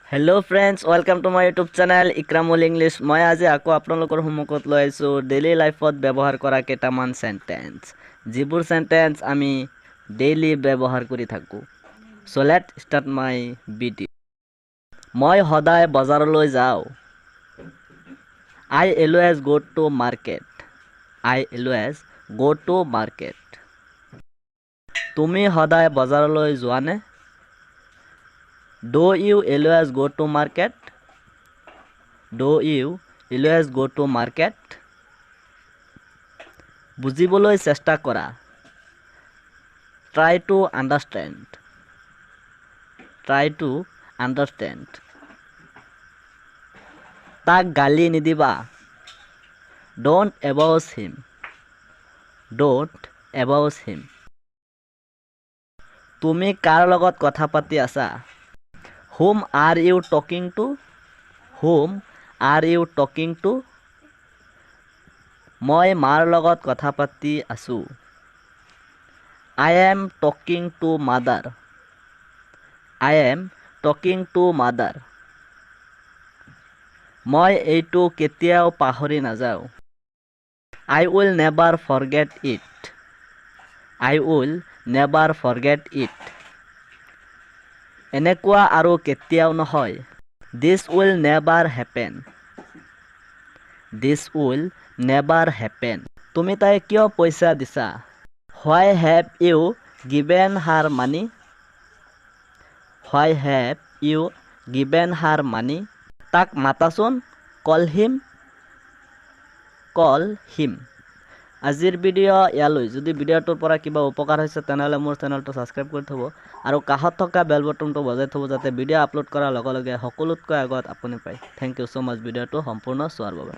Hello friends, welcome to my YouTube channel Ekramul English. মই আজি আকৌ আপোনালোকৰ সন্মুখত লৈ আইছো ডেইলি লাইফত ব্যৱহাৰ কৰা কেইটামান সেন্টেন্স যিবোৰ সেন্টেন্স আমি ডেইলি ব্যৱহাৰ কৰি থাকো So let's start my video. মই সদায় বজাৰলৈ যাও I always go to market. I always go to market. তুমি সদায় বজাৰলৈ যোৱা নে Do you always go to market? Do you always go to market? বুজিবলৈ চেষ্টা কৰা Try to understand. Try to understand. তাক গালি নিদিবা Don't abuse him. Don't abuse him. তুমি কাৰ লগত কথা পাতি আছা Whom are you talking to? Whom are you talking to? মই মাৰ লগত কথা পাতি আছো I am talking to mother. I am talking to mother. মই এইটো কেতিয়াও পাহৰি নাযাও I will never forget it. I will never forget it. এনেকুৱা আৰু কেতিয়াও নহয় This will never happen. This will never happen. তুমি তাই কিয় পইচা দিছা Why have you given her money? Why have you given her money? তাক মাতাচোন Call him. Call him. আজিৰ ভিডিও ইয়ালৈ যদি ভিডিওটোৰ পৰা কিবা উপকাৰ হৈছে তেনেহলে মোৰ চেনেলটো সাবস্ক্ৰাইব কৰি থব আৰু কাষত থকা বেল বটনটো বজাই থব যাতে ভিডিও আপলোড কৰাৰ লগে লগে সকলোতকৈ আগত আপুনি পায় Thank you so much ভিডিওটো সম্পূৰ্ণ চোৱাৰ বাবে